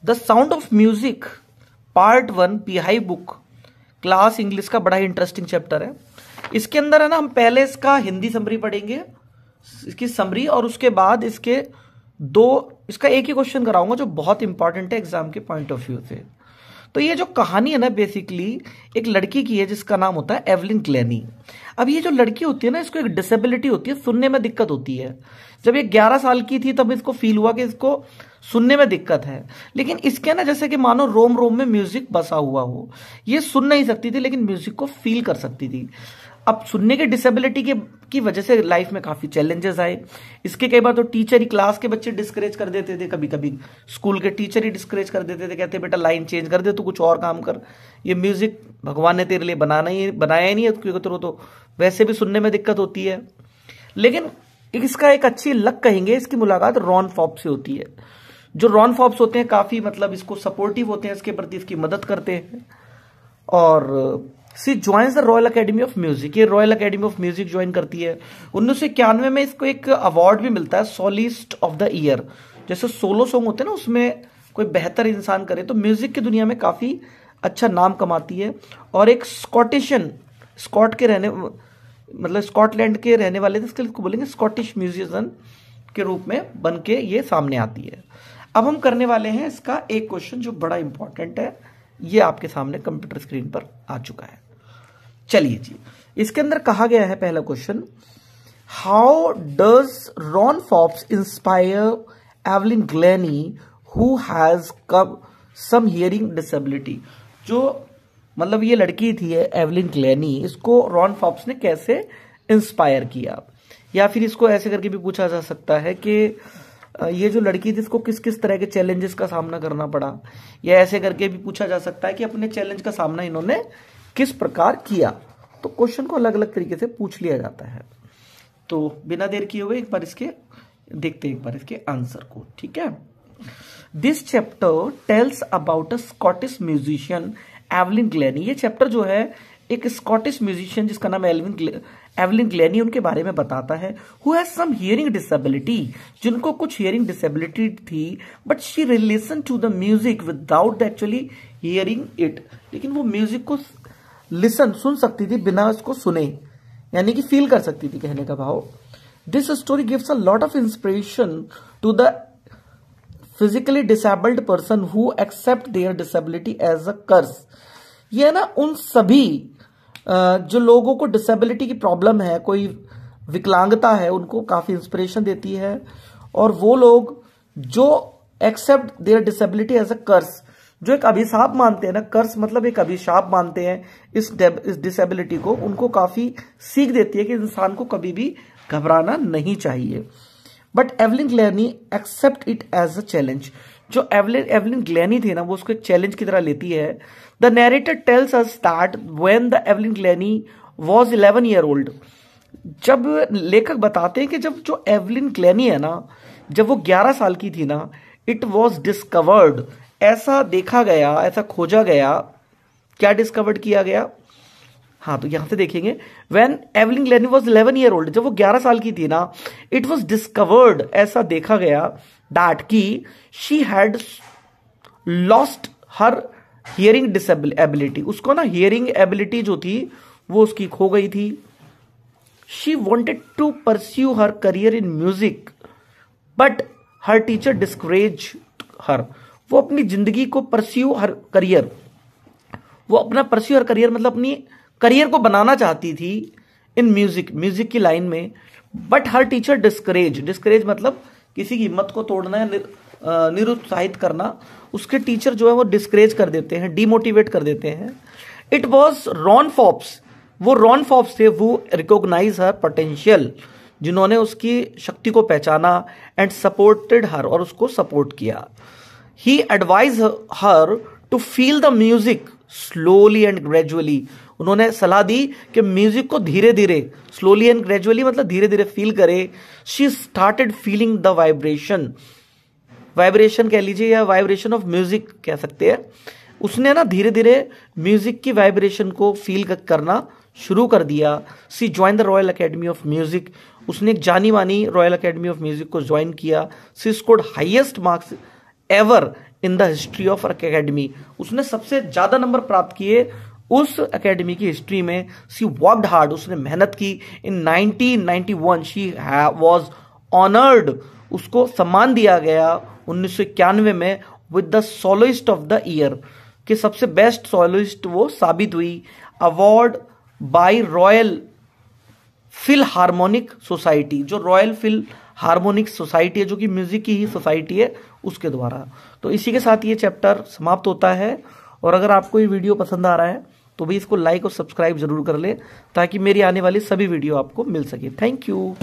The sound of music part 1 पीहाई book class English का बड़ा ही इंटरेस्टिंग चैप्टर है। इसके अंदर है ना, हम पहले इसका हिंदी समरी पढ़ेंगे, इसकी समरी, और उसके बाद इसका एक ही क्वेश्चन कराऊंगा जो बहुत इंपॉर्टेंट है एग्जाम के पॉइंट ऑफ व्यू से। तो ये जो कहानी है ना, बेसिकली एक लड़की की है जिसका नाम होता है एवलिन ग्लेनी। अब ये जो लड़की होती है ना, इसको एक डिसेबिलिटी होती है, सुनने में दिक्कत होती है। जब ये 11 साल की थी तब इसको फील हुआ कि इसको सुनने में दिक्कत है, लेकिन इसके ना जैसे कि मानो रोम रोम में म्यूजिक बसा हुआ हो। ये सुन नहीं सकती थी लेकिन म्यूजिक को फील कर सकती थी। अब सुनने के डिसेबिलिटी की वजह से लाइफ में काफी चैलेंजेस आए। इसके कई बार तो टीचर ही, क्लास के बच्चे डिस्करेज कर देते थे, कभी कभी स्कूल के टीचर ही डिस्करेज कर देते थे, कहते बेटा लाइन चेंज कर दे, तू कुछ और काम कर, ये म्यूजिक भगवान ने तेरे लिए बनाया ही नहीं है, क्योंकि तेरे तो वैसे भी सुनने में दिक्कत होती है। लेकिन इसका एक अच्छी लक कहेंगे, इसकी मुलाकात रॉन फॉप से होती है। जो रॉन फॉप्स होते हैं काफी मतलब इसको सपोर्टिव होते हैं, इसके प्रति इसकी मदद करते हैं। और she joins the royal academy of music, ये royal academy of music join करती है। 1991 में इसको एक अवार्ड भी मिलता है, सोलिस्ट ऑफ द ईयर। जैसे सोलो सॉन्ग होते हैं ना, उसमें कोई बेहतर इंसान करे, तो म्यूजिक की दुनिया में काफी अच्छा नाम कमाती है। और एक स्कॉटलैंड के रहने वाले थे, इसको बोलेंगे स्कॉटिश म्यूजिशियन के रूप में बन के ये सामने आती है। अब हम करने वाले हैं इसका एक क्वेश्चन जो बड़ा इंपॉर्टेंट है, ये आपके सामने कंप्यूटर स्क्रीन पर आ चुका है। चलिए जी, इसके अंदर कहा गया है पहला question, how does Ron Forbes inspire Evelyn Glennie who has some hearing disability. जो मतलब ये लड़की थी एवलिन ग्लेनी, इसको रॉन फॉप्स ने कैसे इंस्पायर किया, या फिर इसको ऐसे करके भी पूछा जा सकता है कि ये जो लड़की थी इसको किस किस तरह के चैलेंजेस का सामना करना पड़ा, या ऐसे करके भी पूछा जा सकता है कि अपने चैलेंज का सामना इन्होंने किस प्रकार किया। तो क्वेश्चन को अलग अलग तरीके से पूछ लिया जाता है। तो बिना देर किए हुए एक बार इसके देखते हैं, एक बार इसके आंसर को, ठीक है। This chapter tells about a Scottish musician Evelyn Glenny. ये चैप्टर जो है एक स्कॉटिश म्यूजिशियन जिसका नाम एवलिन ग्लेनी, उनके बारे में बताता है। Who has some hearing disability, जिनको कुछ हियरिंग डिसेबिलिटी थी, but she relation to the music without actually hearing it. लेकिन वो म्यूजिक को सुन सकती थी बिना उसको सुने, यानी कि फील कर सकती थी, कहने का भाव। This story gives a lot of inspiration to the physically disabled person who accept their disability as a curse. ये ना उन सभी जो लोगों को डिसेबिलिटी की प्रॉब्लम है, कोई विकलांगता है, उनको काफी इंस्पिरेशन देती है। और वो लोग जो accept their disability as a curse, जो एक अभिशाप मानते हैं ना, कर्स मतलब एक अभिशाप मानते हैं इस डिसेबिलिटी को, उनको काफी सीख देती है कि इंसान को कभी भी घबराना नहीं चाहिए। But Evelyn Glennie accept it as a challenge. जो एवलिन ग्लेनी थी ना, वो उसको एक चैलेंज की तरह लेती है। The narrator tells us that when the Evelyn Glenny was 11 year old. जब लेखक बताते हैं कि जब जो एवलिन ग्लेनी है ना, जब वो 11 साल की थी ना, इट वॉज डिस्कवर्ड, ऐसा देखा गया, ऐसा खोजा गया। क्या डिस्कवर्ड किया गया? हाँ, तो यहां से देखेंगे, when Evelyn Glenny was 11 year old, जब वो 11 साल की थी ना, इट वाज डिस्कवर्ड, ऐसा देखा गया, दैट की she had lost her hearing disability. उसको ना हियरिंग एबिलिटी जो थी वो उसकी खो गई थी। She wanted to pursue her career in music but her teacher discourage her. वो अपनी जिंदगी को परस्यू हर करियर, वो अपना परस्यू हर करियर मतलब अपनी करियर को बनाना चाहती थी इन म्यूजिक की लाइन में। बट हर टीचर डिस्करेज मतलब किसी की हिम्मत को तोड़ना है, निरुत्साहित करना। उसके टीचर जो है वो डिस्करेज कर देते हैं, डिमोटिवेट कर देते हैं। इट वॉज रॉन फॉप्स, वो रॉन फॉप्स थे, वो रिकॉग्नाइज हर पोटेंशियल, जिन्होंने उसकी शक्ति को पहचाना एंड सपोर्टेड हर, और उसको सपोर्ट किया। He advise her to feel the music slowly and gradually. उन्होंने सलाह दी कि म्यूजिक को धीरे धीरे, स्लोली एंड ग्रेजुअली मतलब धीरे धीरे फील करे। She started feeling the vibration कह लीजिए, या वाइब्रेशन ऑफ म्यूजिक कह सकते हैं। उसने ना धीरे धीरे म्यूजिक की वाइब्रेशन को फील करना शुरू कर दिया। She join the royal academy of music, उसने एक जानी मानी रॉयल अकेडमी ऑफ म्यूजिक को ज्वाइन किया। She scored highest marks ever in the history of academy, उसने सबसे ज्यादा नंबर प्राप्त किए उस एकेडमी की हिस्ट्री में। शी वर्कड हार्ड, उसने मेहनत की। इन 1991 शी वाज ऑनर्ड, उसको सम्मान दिया गया 1991 में with the soloist of the year, कि सबसे बेस्ट सोलोइस्ट वो साबित हुई। Award by Royal Philharmonic Society, जो रॉयल फिल हार्मोनिक सोसाइटी है, जो कि म्यूजिक की ही सोसाइटी है, उसके द्वारा। तो इसी के साथ ये चैप्टर समाप्त होता है। और अगर आपको ये वीडियो पसंद आ रहा है तो भी इसको लाइक और सब्सक्राइब जरूर कर ले, ताकि मेरी आने वाली सभी वीडियो आपको मिल सके। Thank you.